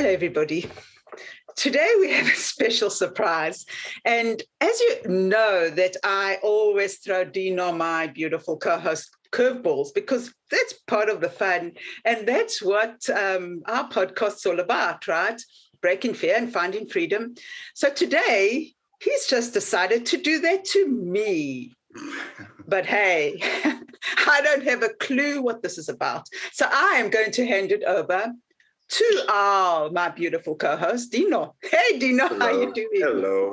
Hello, everybody. Today we have a special surprise. And as you know that I always throw Dino, my beautiful co-host, curveballs, because that's part of the fun. And that's what our podcast's all about, right? Breaking fear and finding freedom. So today he's just decided to do that to me. But hey, I don't have a clue what this is about. So I am going to hand it over to my beautiful co-host, Dino. Hey, Dino, Hello. how you doing?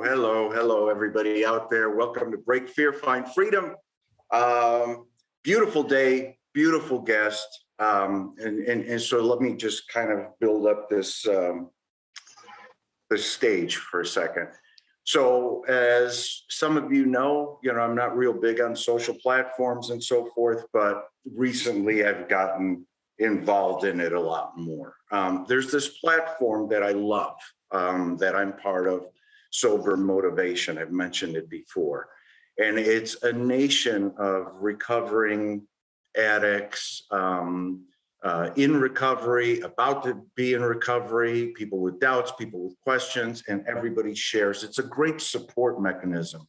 Hello, everybody out there. Welcome to Break Fear, Find Freedom. Beautiful day, beautiful guest. And so let me just kind of build up this stage for a second. So as some of you know, I'm not real big on social platforms and so forth, but recently I've gotten involved in it a lot more. There's this platform that I love, that I'm part of, Sober Motivation. I've mentioned it before. And it's a nation of recovering addicts, in recovery, about to be in recovery, people with doubts, people with questions, and everybody shares. It's a great support mechanism.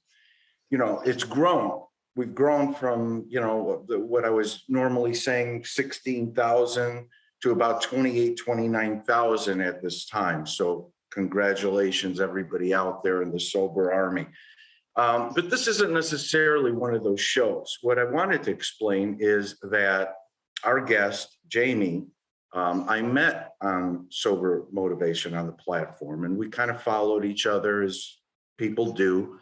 It's grown. We've grown from, what I was normally saying, 16,000 to about 28, 29,000 at this time. So congratulations, everybody out there in the sober army. But this isn't necessarily one of those shows. What I wanted to explain is that our guest, Jamie, I met on Sober Motivation on the platform, and we kind of followed each other as people do,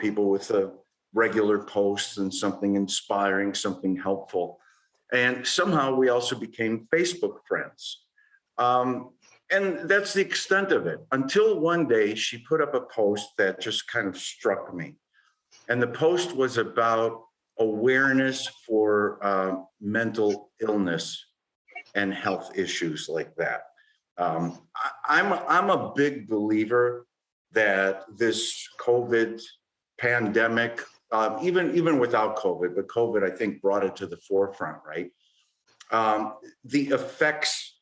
people with a regular posts and something inspiring, something helpful. And somehow we also became Facebook friends. And that's the extent of it, until one day she put up a post that just kind of struck me. And the post was about awareness for mental illness and health issues like that. I'm a big believer that this COVID pandemic, even without COVID, but COVID, I think, brought it to the forefront, right? The effects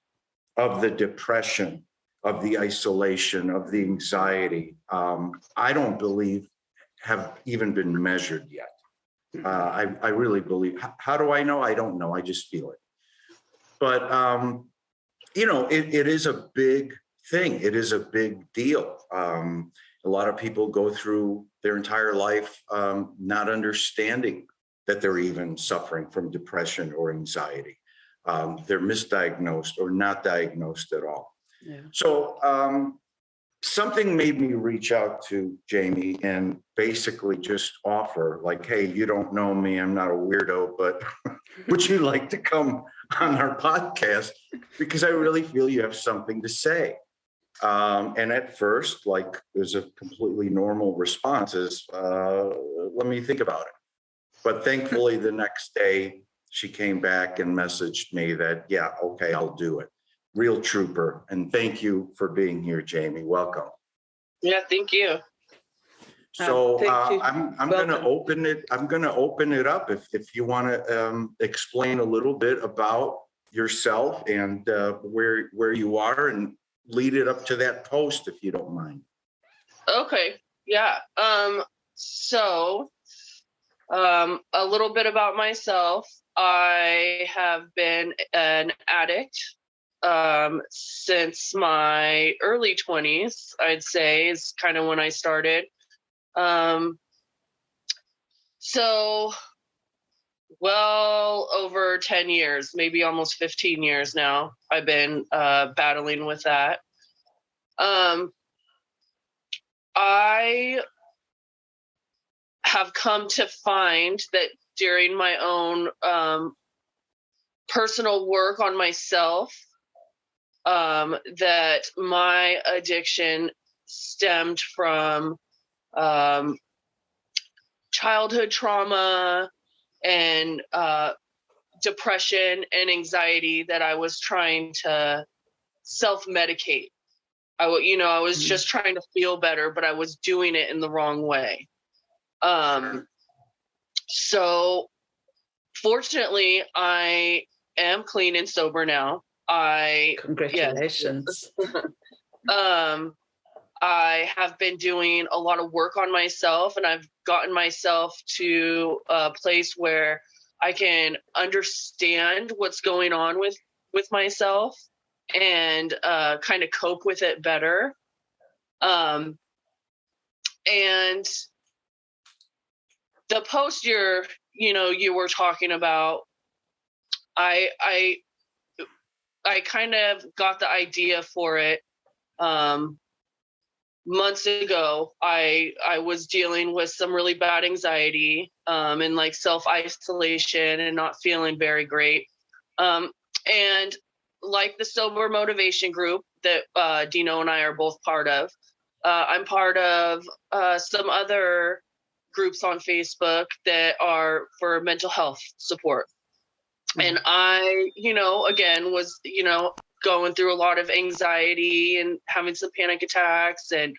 of the depression, of the isolation, of the anxiety, I don't believe have even been measured yet. I really believe. How do I know? I don't know. I just feel it. But, it is a big thing. It is a big deal. A lot of people go through their entire life not understanding that they're even suffering from depression or anxiety. They're misdiagnosed or not diagnosed at all. Yeah. So something made me reach out to Jamie and basically just offer, like, hey, you don't know me, I'm not a weirdo, but would you like to come on our podcast? Because I really feel you have something to say. And at first, like, there's a completely normal response is, let me think about it. But thankfully, the next day, she came back and messaged me that, yeah, okay, I'll do it. Real trooper. And thank you for being here, Jamie. Welcome. Yeah, thank you. So I'm going to open it. I'm going to open it up if you want to explain a little bit about yourself and where you are, and lead it up to that post, if you don't mind. Okay. Yeah. So a little bit about myself. I have been an addict since my early 20s, I'd say, is kind of when I started. So well over 10 years, maybe almost 15 years now, I've been battling with that. I have come to find that during my own personal work on myself, that my addiction stemmed from childhood trauma and depression and anxiety that I was trying to self-medicate. I was just trying to feel better, but I was doing it in the wrong way. So fortunately, I am clean and sober now. Congratulations. I have been doing a lot of work on myself, and I've gotten myself to a place where I can understand what's going on with myself and kind of cope with it better. And the post you were talking about, I kind of got the idea for it months ago. I was dealing with some really bad anxiety and like self-isolation and not feeling very great. And like the sober motivation group that Dino and I are both part of, I'm part of some other groups on Facebook that are for mental health support. And I, again, was, going through a lot of anxiety and having some panic attacks and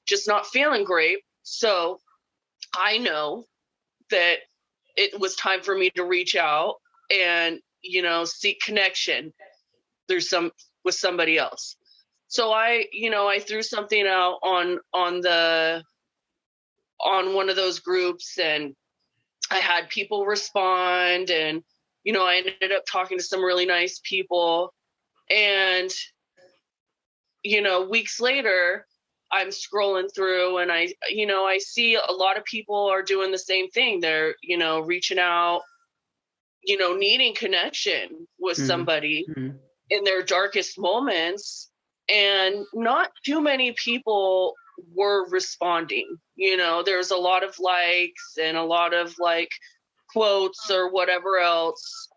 just not feeling great. So I know that it was time for me to reach out and, seek connection with somebody else. So I threw something out on one of those groups, and I had people respond, and, I ended up talking to some really nice people. And, weeks later, I'm scrolling through and I see a lot of people are doing the same thing. They're, reaching out, needing connection with somebody in their darkest moments. And not too many people were responding. There's a lot of likes and a lot of like quotes or whatever else,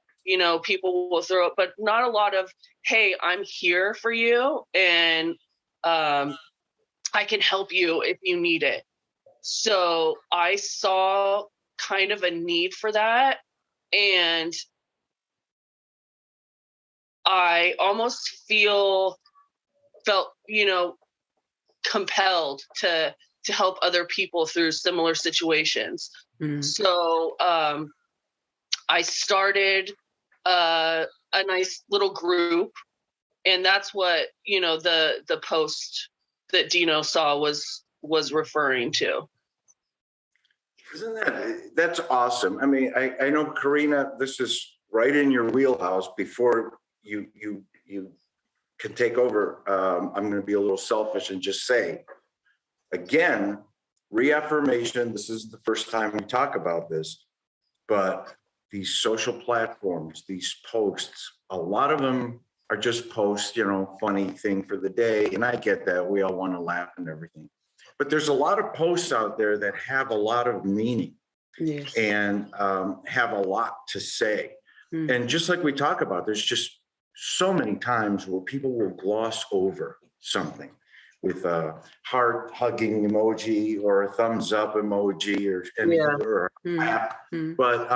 people will throw it, but not a lot of, hey, I'm here for you and I can help you if you need it. So I saw kind of a need for that. And I almost felt, compelled to help other people through similar situations. So I started a nice little group, and that's what the post that Dino saw was referring to. That's awesome? I mean, I know, Karina, this is right in your wheelhouse. Before you can take over, I'm going to be a little selfish and just say, again, reaffirmation. This is the first time we talk about this, but these social platforms, these posts, a lot of them are just posts, funny thing for the day. And I get that. We all want to laugh and everything. But there's a lot of posts out there that have a lot of meaning. Yes. And have a lot to say. And just like we talk about, there's just so many times where people will gloss over something with a heart hugging emoji or a thumbs up emoji or clap. But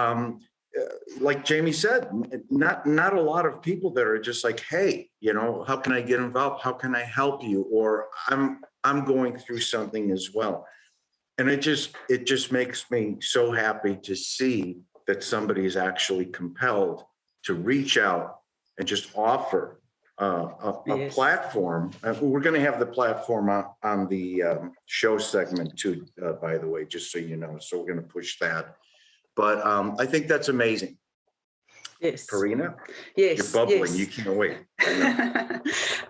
like Jamie said, not a lot of people that are just like, hey, how can I get involved? How can I help you? Or I'm going through something as well. And it just makes me so happy to see that somebody is actually compelled to reach out and just offer a platform. We're going to have the platform on the show segment too, by the way, just so you know. So we're going to push that. But I think that's amazing. Yes. Karina? Yes. You're bubbling. Yes. You can't wait.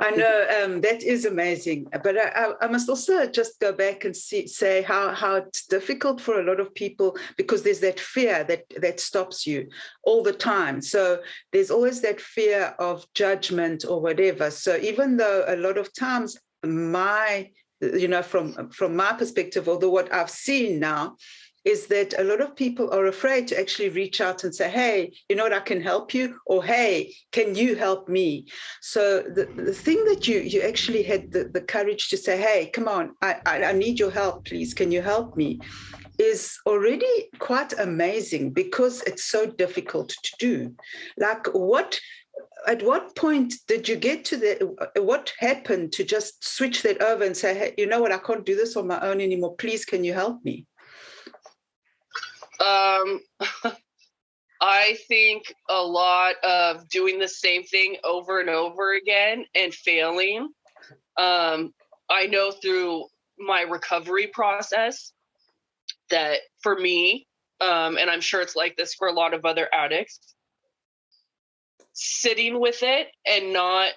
I know that is amazing. But I must also just go back and say how it's difficult for a lot of people, because there's that fear that stops you all the time. So there's always that fear of judgment or whatever. So even though a lot of times from my perspective, although what I've seen now is that a lot of people are afraid to actually reach out and say, hey, I can help you, or hey, can you help me? So the thing that you actually had the courage to say, hey, come on, I need your help, please, can you help me, is already quite amazing, because it's so difficult to do. Like at what point did you get to what happened to just switch that over and say, hey, you know what, I can't do this on my own anymore, please, can you help me? I think a lot of doing the same thing over and over again and failing. I know through my recovery process that for me, and I'm sure it's like this for a lot of other addicts, sitting with it and not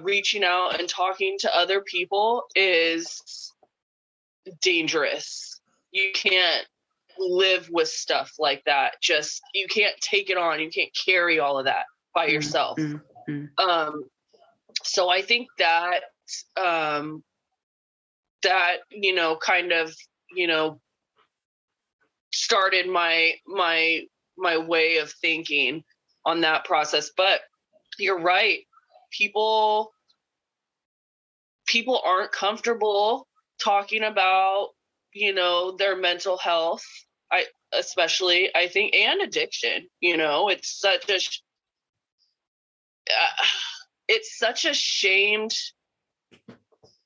reaching out and talking to other people is dangerous. You can't live with stuff like that. Just, you can't take it on. You can't carry all of that by yourself. So I think that that, you know, kind of, you know, started my way of thinking on that process. But you're right. People aren't comfortable talking about, you know, their mental health. Especially, I think, and addiction. You know, it's such a shamed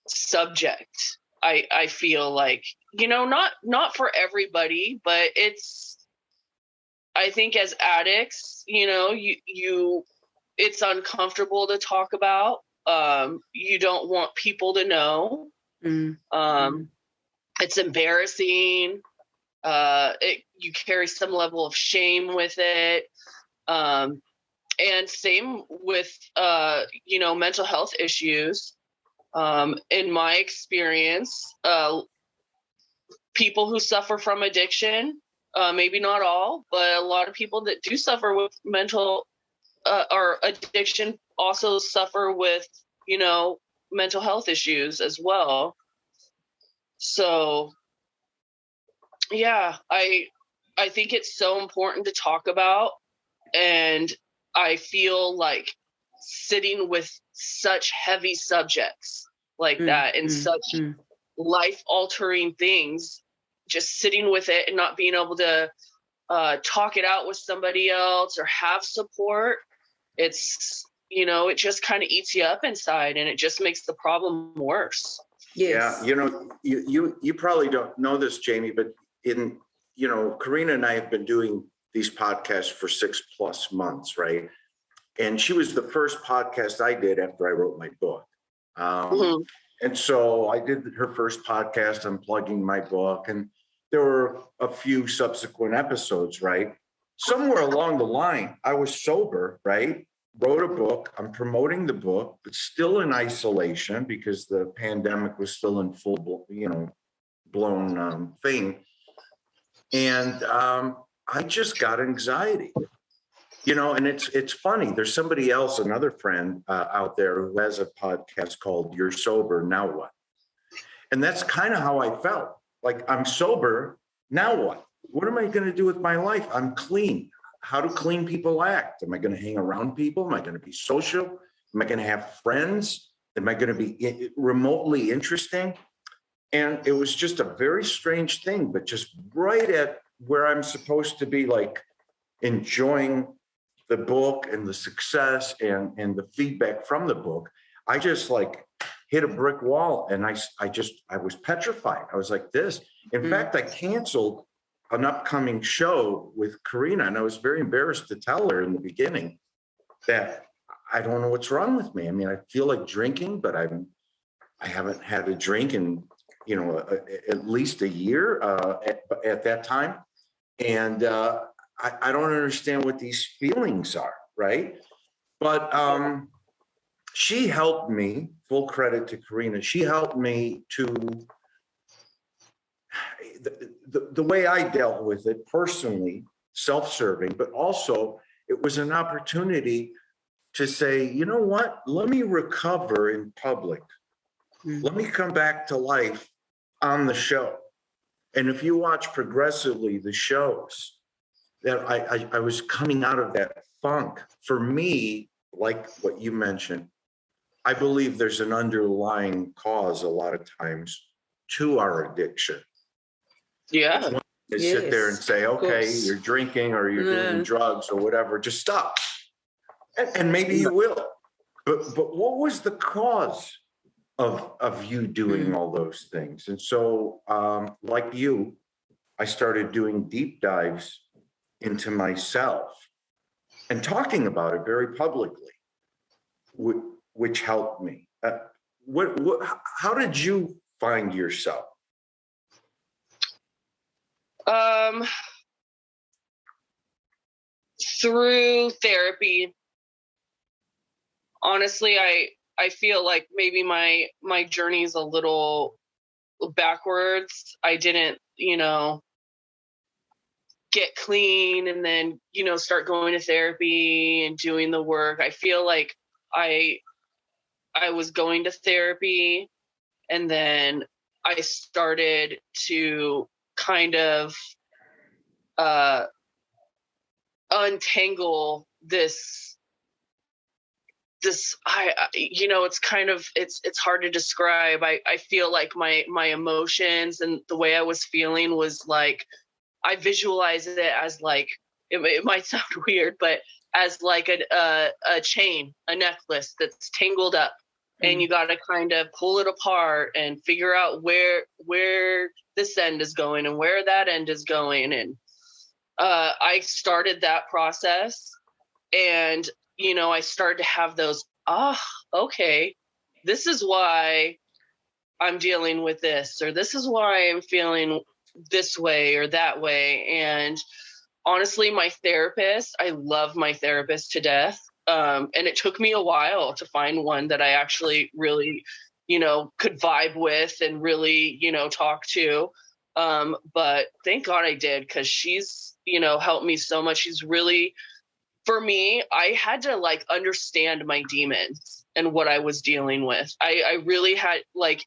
subject. I feel like, you know, not for everybody, but I think as addicts, you know, it's uncomfortable to talk about. You don't want people to know. It's embarrassing. You carry some level of shame with it. And same with, you know, mental health issues. In my experience, people who suffer from addiction, maybe not all, but a lot of people that do suffer with mental or addiction also suffer with, you know, mental health issues as well. So, yeah, I think it's so important to talk about, and I feel like sitting with such heavy subjects like that and such life-altering things, just sitting with it and not being able to talk it out with somebody else or have support, it's, you know, it just kind of eats you up inside, and it just makes the problem worse. Yes. Yeah, you know, you probably don't know this, Jamie, but you know, Karina and I have been doing these podcasts for 6+ months, right? And she was the first podcast I did after I wrote my book. And so I did her first podcast, unplugging my book, and there were a few subsequent episodes, right? Somewhere along the line, I was sober, right? Wrote a book. I'm promoting the book, but still in isolation because the pandemic was still in full, you know, blown thing. And I just got anxiety, you know, and it's funny. There's somebody else, another friend out there who has a podcast called You're Sober, Now What? And that's kind of how I felt. Like, I'm sober, now what? What am I going to do with my life? I'm clean. How do clean people act? Am I going to hang around people? Am I going to be social? Am I going to have friends? Am I going to be remotely interesting? And it was just a very strange thing, but just right at where I'm supposed to be, like, enjoying the book and the success and the feedback from the book, I just like hit a brick wall, and I was petrified. I was like this. In fact, I canceled an upcoming show with Karina, and I was very embarrassed to tell her in the beginning that I don't know what's wrong with me. I mean, I feel like drinking, but I haven't had a drink in, you know, at least a year at that time. And I don't understand what these feelings are, right? But she helped me, full credit to Karina, she helped me to, the way I dealt with it personally, self-serving, but also it was an opportunity to say, you know what, let me recover in public. Let me come back to life on the show. And if you watch progressively the shows, that I was coming out of that funk. For me, like what you mentioned, I believe there's an underlying cause a lot of times to our addiction. Yeah. They sit there and say, okay, you're drinking or you're doing drugs or whatever, just stop. And maybe you will. But what was the cause of you doing all those things? And so, like you, I started doing deep dives into myself and talking about it very publicly, which helped me. how did you find yourself? Through therapy. Honestly, I feel like maybe my journey is a little backwards. I didn't, get clean and then, start going to therapy and doing the work. I feel like I was going to therapy, and then I started to kind of untangle this it's kind of it's hard to describe. I feel like my emotions and the way I was feeling was like, I visualize it as like, it might sound weird, but as like a chain, a necklace that's tangled up, and you got to kind of pull it apart and figure out where this end is going and where that end is going. And I started that process, and I started to have those, okay, this is why I'm dealing with this, or this is why I'm feeling this way or that way. And honestly, I love my therapist to death. And it took me a while to find one that I actually really, could vibe with and really, talk to. But thank God I did, because she's, helped me so much. She's really, for me, I had to like understand my demons and what I was dealing with. I really had, like,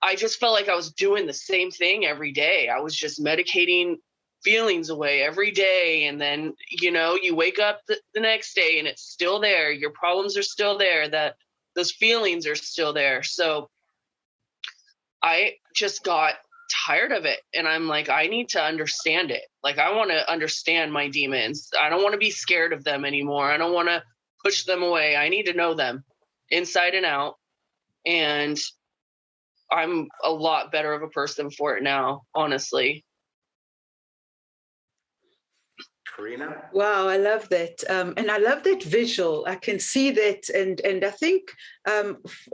I just felt like I was doing the same thing every day. I was just medicating feelings away every day. And then, you wake up the next day and it's still there. Your problems are still there, that those feelings are still there. So I just got tired of it. And I'm like, I need to understand it. Like, I want to understand my demons. I don't want to be scared of them anymore. I don't want to push them away. I need to know them inside and out. And I'm a lot better of a person for it now, honestly. Karina? Wow, I love that. And I love that visual. I can see that. And I think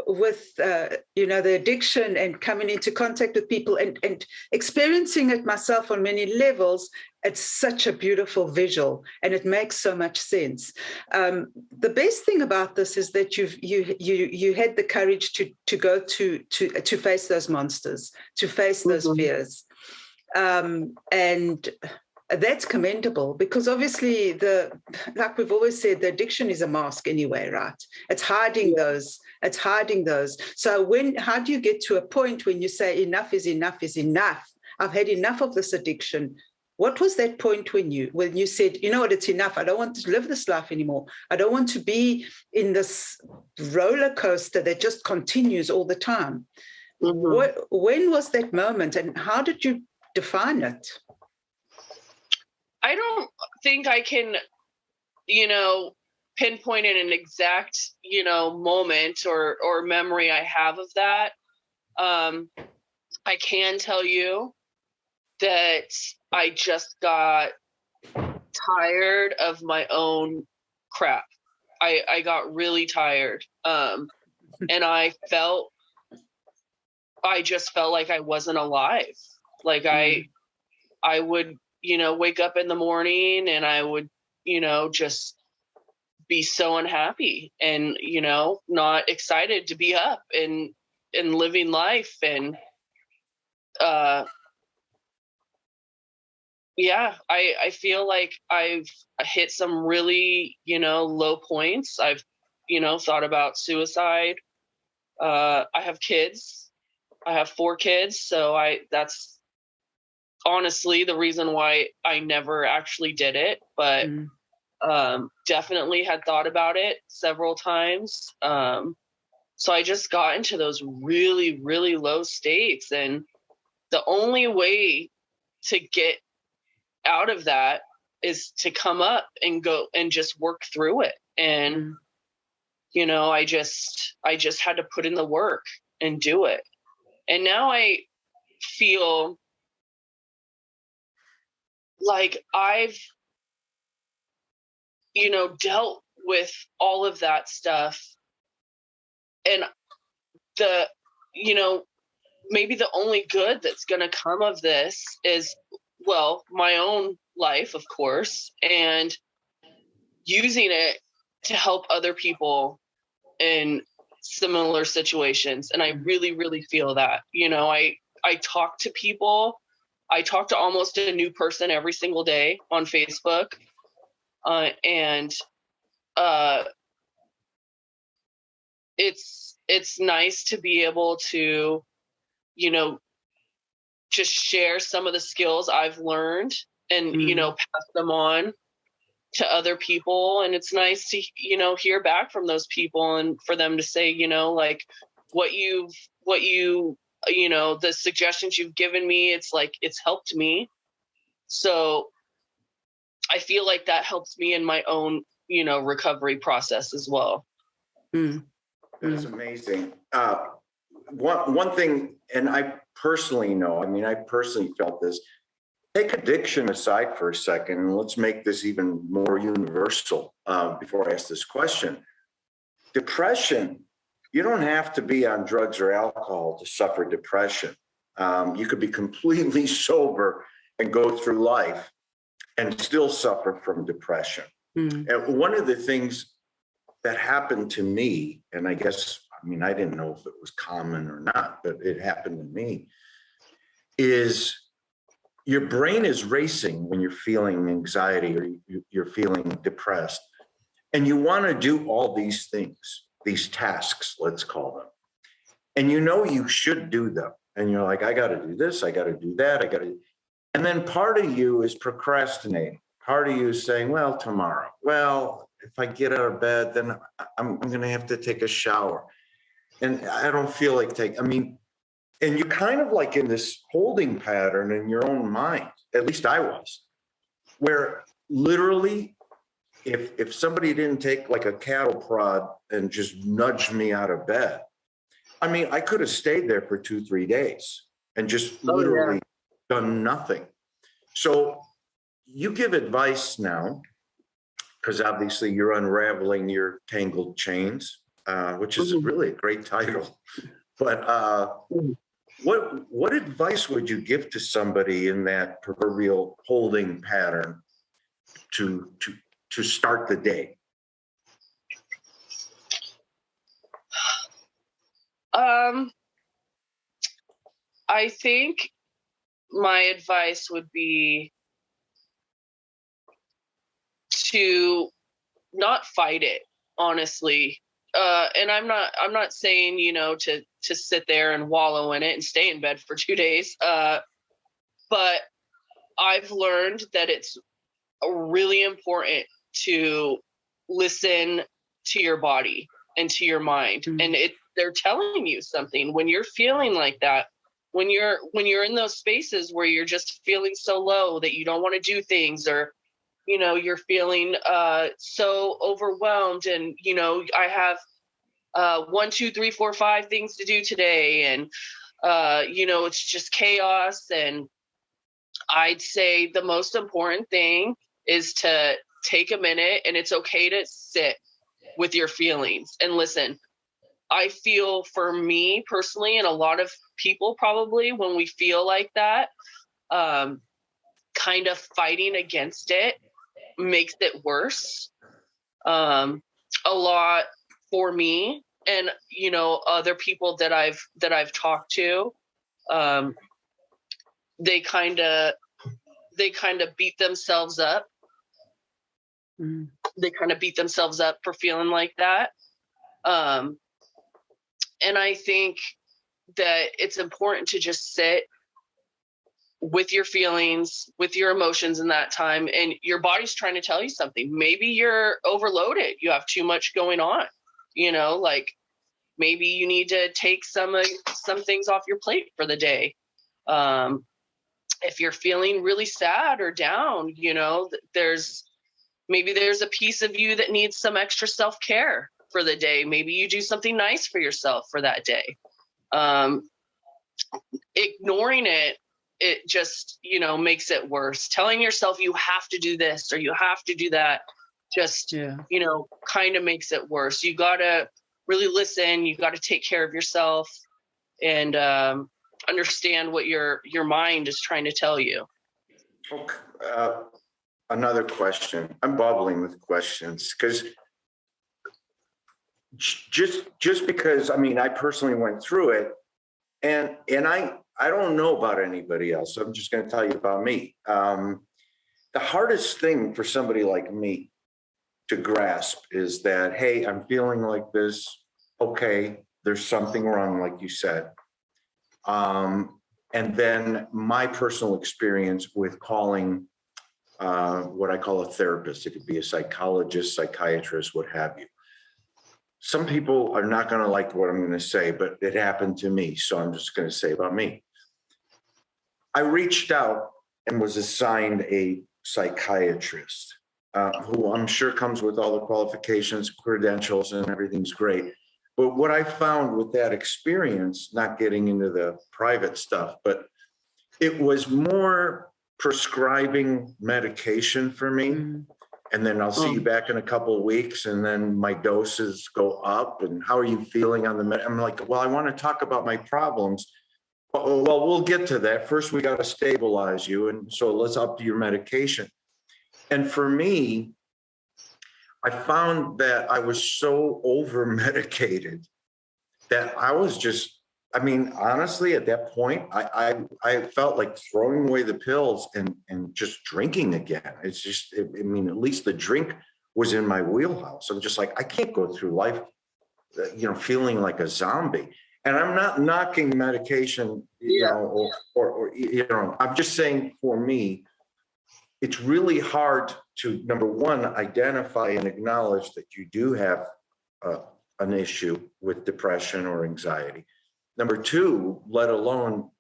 with, the addiction and coming into contact with people and experiencing it myself on many levels, it's such a beautiful visual, and it makes so much sense. The best thing about this is that you had the courage to go to face those monsters, to face those fears. And that's commendable, because obviously like we've always said, the addiction is a mask anyway, right? It's hiding those. It's hiding those. So how do you get to a point when you say enough is enough is enough? I've had enough of this addiction. What was that point when you said, you know what, it's enough. I don't want to live this life anymore. I don't want to be in this roller coaster that just continues all the time. When was that moment, and how did you define it? I don't think I can, pinpoint an exact, moment or memory I have of that. I can tell you that I just got tired of my own crap. I got really tired. And I just felt like I wasn't alive. Like I would, wake up in the morning and I would, just be so unhappy and, not excited to be up and living life. And, I feel like I've hit some really, low points. I've, thought about suicide. I have kids. I have 4 kids. So that's honestly the reason why I never actually did it, but definitely had thought about it several times. So I just got into those really, really low states. And the only way to get out of that is to come up and go and just work through it. And, I just had to put in the work and do it. And now I feel like I've, dealt with all of that stuff. and the, you know, maybe the only good that's going to come of this is, well, my own life, of course, and using it to help other people in similar situations. And I really, really feel that, you know, I talk to people. I talk to almost a new person every single day on Facebook. And it's nice to be able to, you know, just share some of the skills I've learned and, you know, pass them on to other people. And it's nice to, you know, hear back from those people and for them to say, you know, like what you, you know, the suggestions you've given me, it's like, it's helped me. So I feel like that helps me in my own, you know, recovery process as well. That's amazing. One thing, and I personally know, I mean, I personally felt this. Take addiction aside for a second, and let's make this even more universal before I ask this question. Depression, you don't have to be on drugs or alcohol to suffer depression. You could be completely sober and go through life and still suffer from depression. And one of the things that happened to me, and I guess, I mean, I didn't know if it was common or not, but it happened to me, is your brain is racing when you're feeling anxiety or you're feeling depressed. And you want to do all these things, these tasks, let's call them. And you know you should do them. And you're like, I got to do this, I got to do that, I got to. And then part of you is procrastinating. Part of you is saying, well, tomorrow. Well, if I get out of bed, then I'm going to have to take a shower. And I don't feel like I mean, and you're kind of like in this holding pattern in your own mind, at least I was, where literally if somebody didn't take like a cattle prod and just nudge me out of bed, I mean, I could have stayed there for 2-3 days and just literally done nothing. So you give advice now, because obviously you're unraveling your tangled chains, which is really a great title. But what advice would you give to somebody in that proverbial holding pattern to start the day? I think my advice would be to not fight it, honestly. And I'm not saying, you know, to sit there and wallow in it and stay in bed for 2 days. But I've learned that it's really important to listen to your body and to your mind. And they're telling you something when you're feeling like that, when you're in those spaces where you're just feeling so low that you don't want to do things, or, you know, you're feeling so overwhelmed, and, you know, I have 1, 2, 3, 4, 5 things to do today, and you know, it's just chaos. And I'd say the most important thing is to take a minute, and it's okay to sit with your feelings and listen. I feel, for me personally, and a lot of people probably, when we feel like that, kind of fighting against it makes it worse. A lot for me, and, you know, other people that I've talked to, they kind of beat themselves up. They kind of beat themselves up for feeling like that. And I think that it's important to just sit with your feelings, with your emotions in that time, and your body's trying to tell you something. Maybe you're overloaded. You have too much going on, you know, like maybe you need to take some things off your plate for the day. If you're feeling really sad or down, you know, there's a piece of you that needs some extra self-care for the day. Maybe you do something nice for yourself for that day. Ignoring it just, you know, makes it worse. Telling yourself you have to do this or you have to do that just, you know, kind of makes it worse. You gotta really listen. You got to take care of yourself and understand what your mind is trying to tell you. Okay. Another question. I'm bubbling with questions because just because, I mean, I personally went through it, and I don't know about anybody else. So I'm just going to tell you about me. The hardest thing for somebody like me to grasp is that, hey, I'm feeling like this. Okay, there's something wrong, like you said. And then my personal experience with calling what I call a therapist. It could be a psychologist, psychiatrist, what have you. Some people are not going to like what I'm going to say, but it happened to me. So I'm just going to say about me. I reached out and was assigned a psychiatrist who I'm sure comes with all the qualifications, credentials, and everything's great. But what I found with that experience, not getting into the private stuff, but it was more prescribing medication for me. And then I'll see you back in a couple of weeks, and then my doses go up. And how are you feeling on the med? I'm like, well, I want to talk about my problems. Well, we'll get to that. First, we got to stabilize you. And so let's up your medication. And for me, I found that I was so over medicated that I was just, I mean, honestly, at that point, I felt like throwing away the pills and just drinking again. It's just, I mean, at least the drink was in my wheelhouse. I'm just like, I can't go through life, feeling like a zombie. And I'm not knocking medication, or I'm just saying for me, it's really hard to, number one, identify and acknowledge that you do have an issue with depression or anxiety. Number two, let alone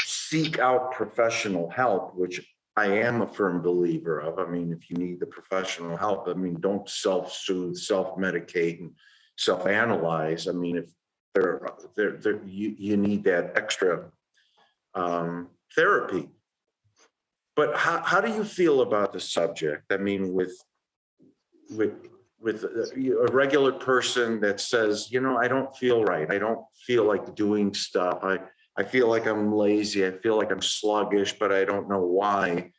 seek out professional help, which I am a firm believer of. I mean, if you need the professional help, I mean, don't self-soothe, self-medicate, and self-analyze. I mean, if you need that extra therapy. But how do you feel about the subject? I mean, with a regular person that says, I don't feel right. I don't feel like doing stuff. I feel like I'm lazy. I feel like I'm sluggish, but I don't know why.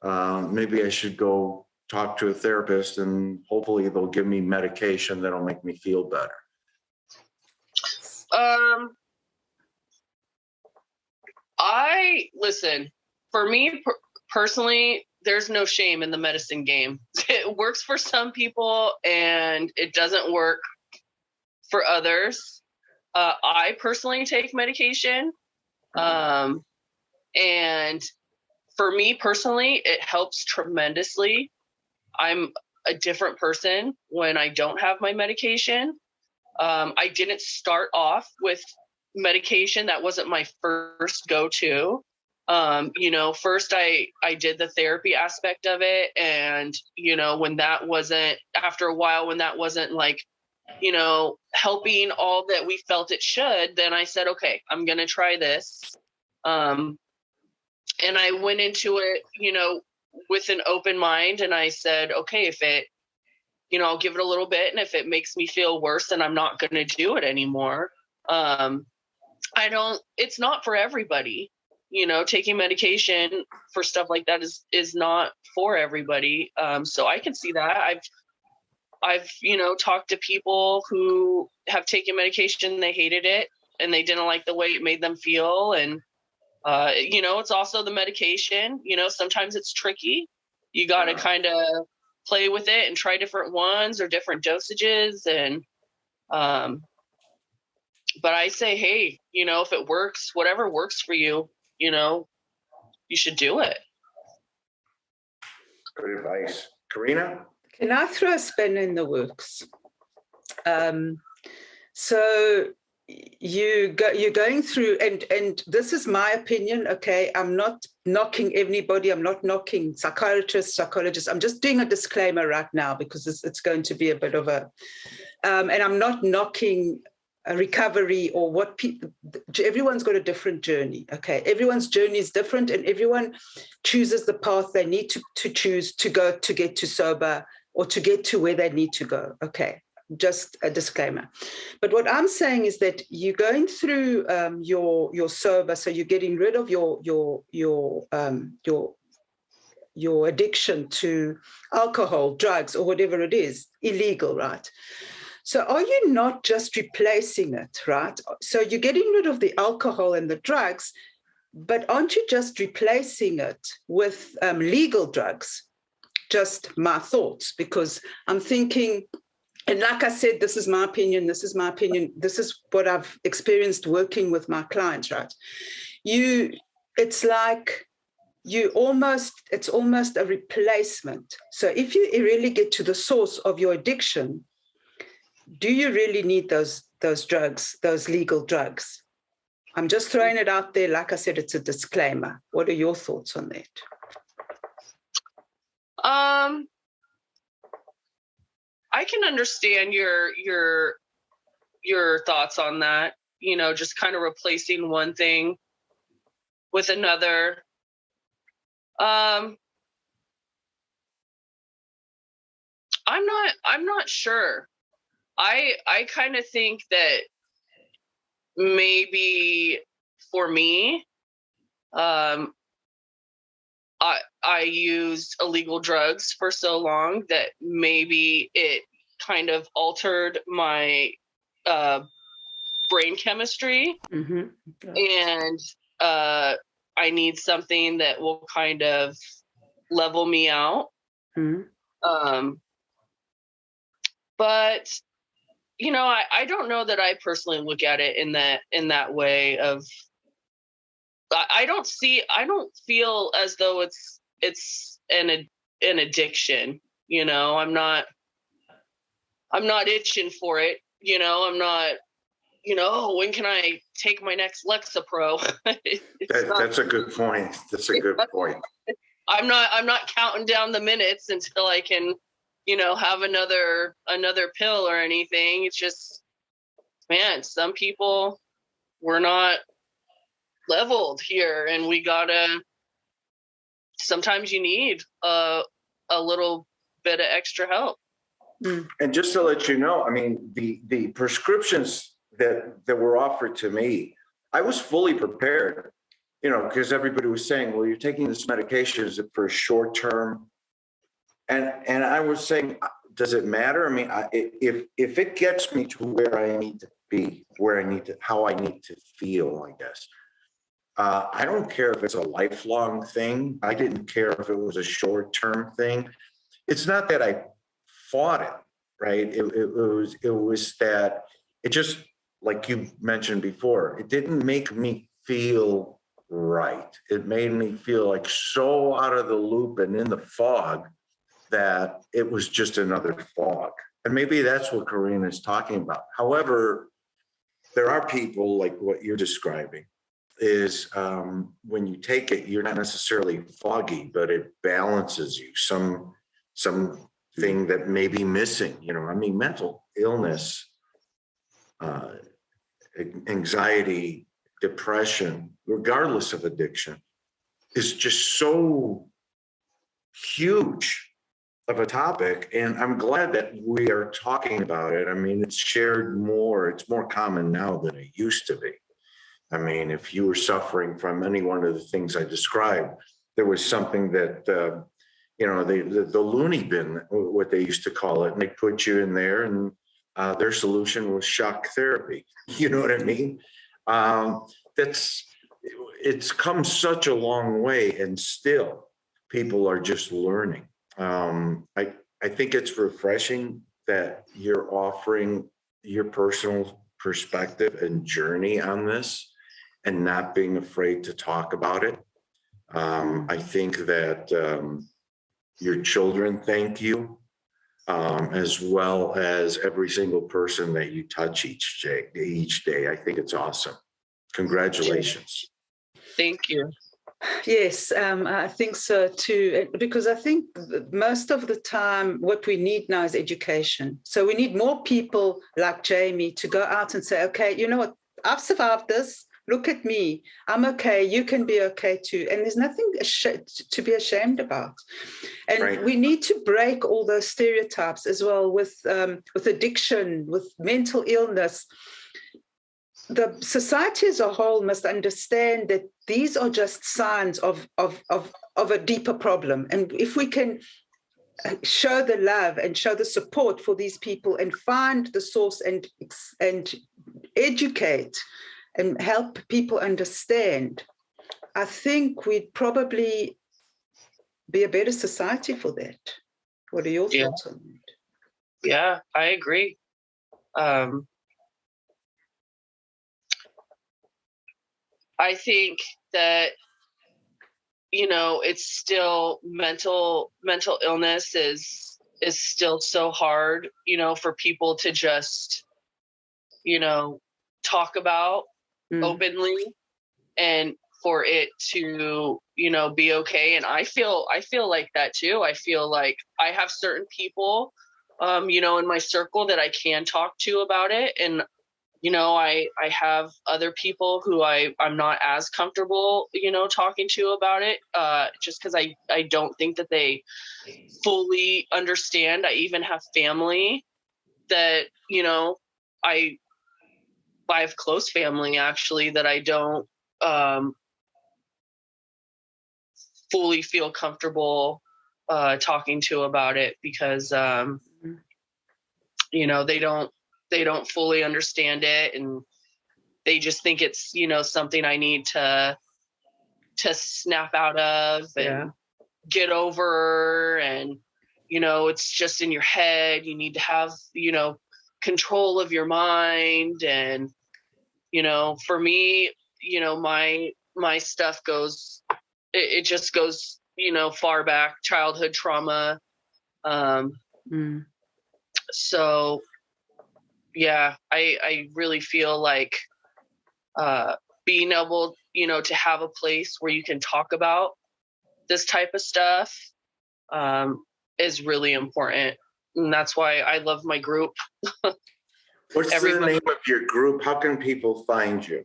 Maybe I should go talk to a therapist, and hopefully they'll give me medication that'll make me feel better. Listen, for me personally, there's no shame in the medicine game. It works for some people and it doesn't work for others. I personally take medication. And for me personally, it helps tremendously. I'm a different person when I don't have my medication. I didn't start off with medication. That wasn't my first go-to. First I did the therapy aspect of it. And, when that wasn't, after a while, when that wasn't like, helping all that we felt it should, then I said, okay, I'm going to try this. And I went into it, with an open mind, and I said, okay, if it, I'll give it a little bit. And if it makes me feel worse, then I'm not going to do it anymore. It's not for everybody. Taking medication for stuff like that is not for everybody. So I can see that. I've talked to people who have taken medication, they hated it and they didn't like the way it made them feel. And, it's also the medication, sometimes it's tricky. You got to kind of play with it and try different ones or different dosages. And, but I say, hey, if it works, whatever works for you, you should do it. Good advice. Karina? Can I throw a spanner in the works? So you're going through, and this is my opinion, okay? I'm not knocking anybody. I'm not knocking psychiatrists, psychologists. I'm just doing a disclaimer right now because it's going to be a bit of a, and I'm not knocking a recovery or what people, everyone's got a different journey, okay? Everyone's journey is different and everyone chooses the path they need to choose to go to get to sober or to get to where they need to go, okay? just a disclaimer. But what I'm saying is that you're going through your sober, so you're getting rid of your addiction to alcohol, drugs, or whatever it is, illegal, right? So are you not just replacing it, right? So you're getting rid of the alcohol and the drugs, but aren't you just replacing it with legal drugs? Just my thoughts, because I'm thinking, and like I said, this is my opinion, this is what I've experienced working with my clients, right? It's almost a replacement. So if you really get to the source of your addiction, do you really need those drugs, those legal drugs? I'm just throwing it out there. Like I said, it's a disclaimer. What are your thoughts on that? I can understand your thoughts on that. You know, just kind of replacing one thing with another. I'm not sure. I kind of think that maybe for me, I used illegal drugs for so long that maybe it kind of altered my brain chemistry. Mm-hmm. And I need something that will kind of level me out. Mm-hmm. But you know, I don't know that I personally look at it in that way of, I don't feel as though it's an addiction. You know, I'm not itching for it. You know, I'm not, you know, oh, when can I take my next Lexapro? That's a good point. That's a good point. I'm not counting down the minutes until I can, you know, have another pill or anything. It's just, man, some people, we're not leveled here, and sometimes you need a little bit of extra help. And just to let you know, I mean, the prescriptions that were offered to me, I was fully prepared, you know, because everybody was saying, well, you're taking this medication, is it for short term? And I was saying, does it matter? I mean, if it gets me to where I need to be, how I need to feel, I guess. I don't care if it's a lifelong thing. I didn't care if it was a short-term thing. It's not that I fought it, right? It was that it just, like you mentioned before, it didn't make me feel right. It made me feel like so out of the loop and in the fog that it was just another fog. And maybe that's what Karina is talking about. However, there are people like what you're describing is when you take it, you're not necessarily foggy, but it balances you. Something that may be missing, you know, I mean, mental illness, anxiety, depression, regardless of addiction, is just so huge of a topic. And I'm glad that we are talking about it. I mean, it's shared more, it's more common now than it used to be. I mean, if you were suffering from any one of the things I described, there was something that, you know, the loony bin, what they used to call it, and they put you in there, and their solution was shock therapy. You know what I mean? It's come such a long way, and still people are just learning. I think it's refreshing that you're offering your personal perspective and journey on this and not being afraid to talk about it. I think that your children thank you, as well as every single person that you touch each day. I think it's awesome. Congratulations. Thank you. Yes, I think so too, because I think most of the time what we need now is education. So we need more people like Jamie to go out and say, okay, you know what, I've survived this. look at me, I'm okay, you can be okay too. And there's nothing to be ashamed about. And we need to break all those stereotypes as well with addiction, with mental illness. The society as a whole must understand that these are just signs of a deeper problem. And if we can show the love and show the support for these people and find the source and educate and help people understand, I think we'd probably be a better society for that. What are your thoughts on that? Yeah, I agree. I think that, you know, it's still mental illness is still so hard, you know, for people to just, you know, talk about openly, and for it to, you know, be okay. And I feel like that too. I feel like I have certain people, you know, in my circle that I can talk to about it. And, you know, I have other people who I'm not as comfortable, you know, talking to about it, just because I don't think that they fully understand. I even have family that, you know, I have close family actually that I don't fully feel comfortable talking to about it, because you know, they don't fully understand it, and they just think it's, you know, something I need to snap out of and get over. And, you know, it's just in your head. You need to have, you know, control of your mind. And, you know, for me, you know, my stuff goes, it just goes, you know, far back, childhood trauma. So yeah, I really feel like being able, you know, to have a place where you can talk about this type of stuff is really important. And that's why I love my group. What's the name of your group? How can people find you?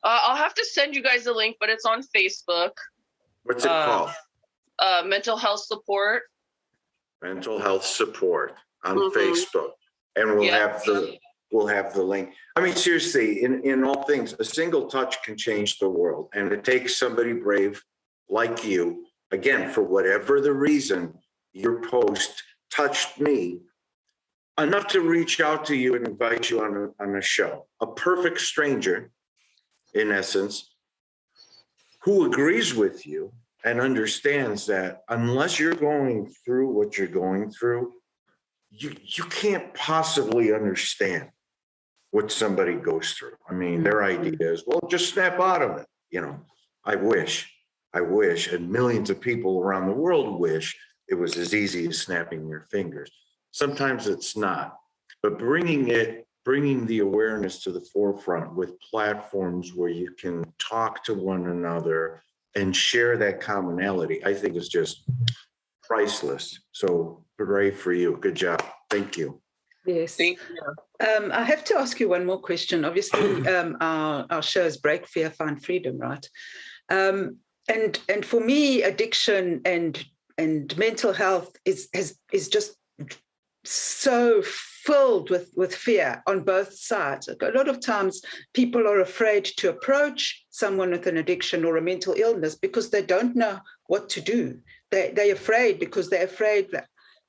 I'll have to send you guys a link, but it's on Facebook. What's it called? Mental Health Support. Mental Health Support on Facebook. And we'll have the link. I mean, seriously, in all things, a single touch can change the world. And it takes somebody brave like you. Again, for whatever the reason, your post touched me enough to reach out to you and invite you on a show. A perfect stranger, in essence, who agrees with you and understands that unless you're going through what you're going through, you can't possibly understand what somebody goes through. I mean, their idea is, well, just snap out of it. You know, I wish, and millions of people around the world wish it was as easy as snapping your fingers. Sometimes it's not, but bringing the awareness to the forefront with platforms where you can talk to one another and share that commonality, I think is just priceless. So hooray for you. Good job. Thank you. Yes. Thank you. I have to ask you one more question. Obviously, our show is Break Fear, Find Freedom, right? And for me, addiction and mental health is just so filled with fear on both sides. A lot of times people are afraid to approach someone with an addiction or a mental illness because they don't know what to do. They're afraid because they're afraid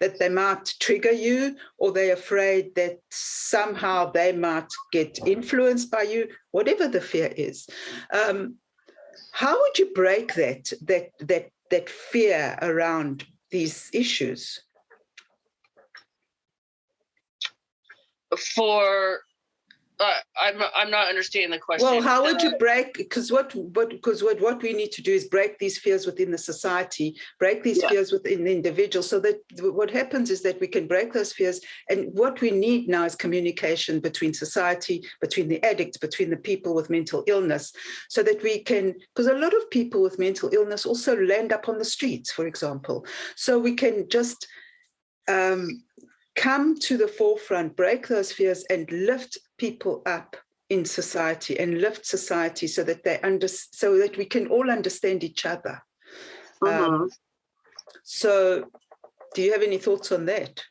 that they might trigger you, or they're afraid that somehow they might get influenced by you, whatever the fear is. How would you break that fear around these issues? I'm not understanding the question. Well, how would you break? Because what we need to do is break these fears within the society, break these fears within the individual, so that what happens is that we can break those fears. And what we need now is communication between society, between the addicts, between the people with mental illness, so that we can, because a lot of people with mental illness also land up on the streets, for example. So we can just come to the forefront, break those fears, and lift people up in society and lift society so that so that we can all understand each other. So do you have any thoughts on that?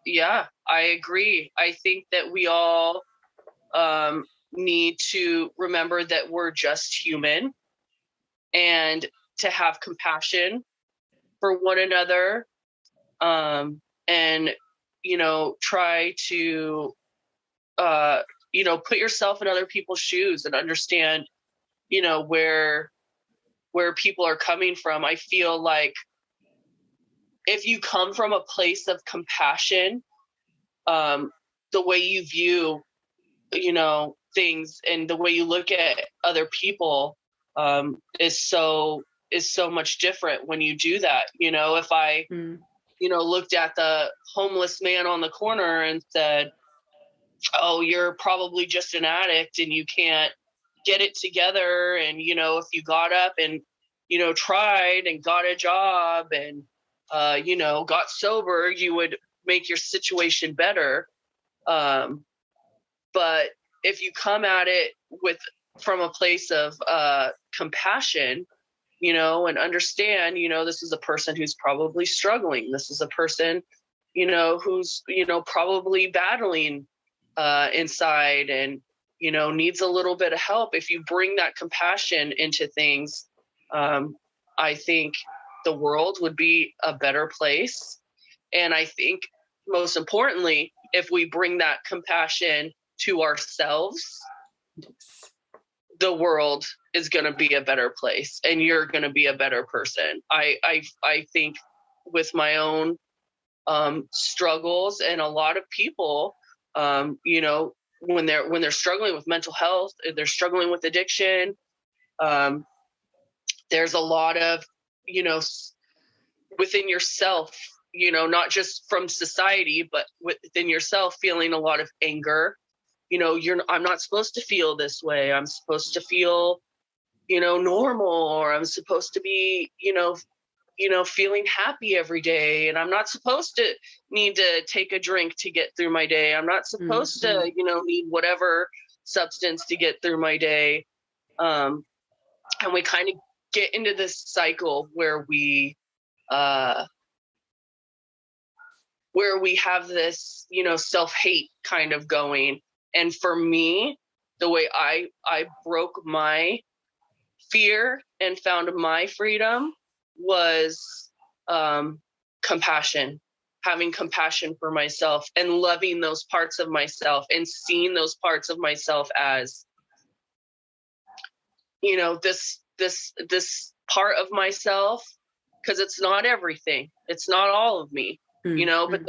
Yeah, I agree. I think that we all need to remember that we're just human, and to have compassion for one another, and, try to, put yourself in other people's shoes and understand, where people are coming from. I feel like if you come from a place of compassion, the way you view, things and the way you look at other people, is so much different when you do that. If I, looked at the homeless man on the corner and said, oh, you're probably just an addict and you can't get it together. And, if you got up and, tried and got a job and, got sober, you would make your situation better. But if you come at it from a place of compassion, and understand, this is a person who's probably struggling. This is a person, who's, probably battling inside and, needs a little bit of help. If you bring that compassion into things, I think the world would be a better place. And I think most importantly, if we bring that compassion to ourselves, the world is going to be a better place and you're going to be a better person. I think with my own struggles, and a lot of people, when they're struggling with mental health, they're struggling with addiction, there's a lot of, within yourself, not just from society, but within yourself, feeling a lot of anger. I'm not supposed to feel this way. I'm supposed to feel, normal, or I'm supposed to be, feeling happy every day. And I'm not supposed to need to take a drink to get through my day. I'm not supposed to, need whatever substance to get through my day. And we kind of get into this cycle where we have this, self-hate kind of going. And for me, the way I broke my fear and found my freedom was compassion, having compassion for myself and loving those parts of myself and seeing those parts of myself as, this part of myself, because it's not everything. It's not all of me, but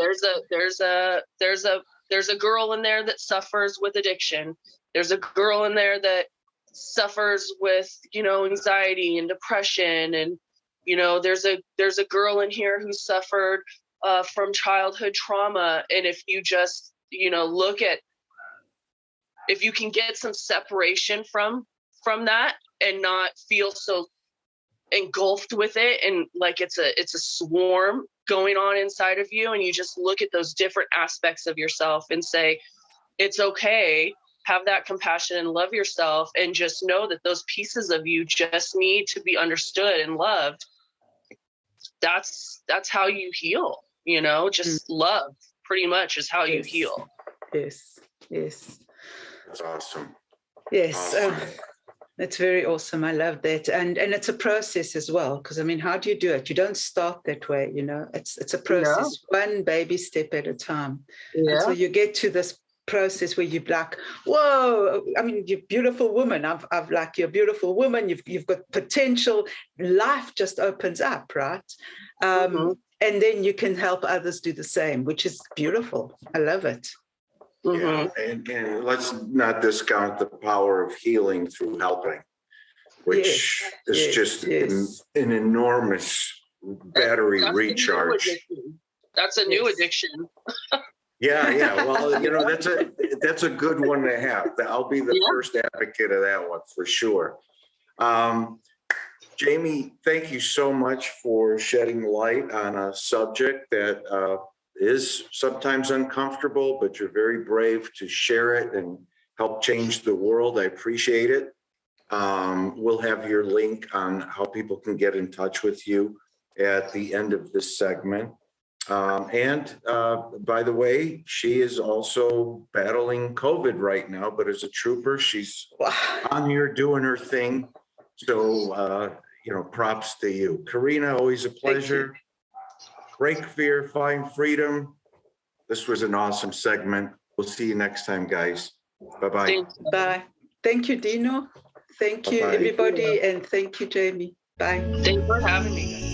there's a girl in there that suffers with addiction. There's a girl in there that suffers with, anxiety and depression. And, there's a girl in here who suffered from childhood trauma. And if you just, look at, if you can get some separation from that and not feel so engulfed with it and like it's a swarm going on inside of you, and you just look at those different aspects of yourself and say, it's okay, have that compassion and love yourself, and just know that those pieces of you just need to be understood and loved. That's how you heal, just love pretty much is how you heal. Yes. That's awesome. Yes. Awesome. That's very awesome. I love that. And it's a process as well, because how do you do it? You don't start that way, it's a process, one baby step at a time. Until you get to this process where you're like, whoa, you're a beautiful woman. I've like, you're a beautiful woman. You've got potential. Life just opens up, right? And then you can help others do the same, which is beautiful. I love it. Yeah, and let's not discount the power of healing through helping, which is just an enormous battery recharge. That's a new addiction. Yeah. Well, that's a good one to have. I'll be the first advocate of that one for sure. Jamie, thank you so much for shedding light on a subject that is sometimes uncomfortable, but you're very brave to share it and help change the world. I appreciate it. We'll have your link on how people can get in touch with you at the end of this segment. And by the way, she is also battling COVID right now, but as a trooper, she's on here doing her thing. So, props to you. Karina, always a pleasure. Break fear, find freedom. This was an awesome segment. We'll see you next time, guys. Bye-bye. Bye. Thank you, Dino. Thank you, Bye-bye. everybody. And thank you, Jamie. Bye. Thanks for having me.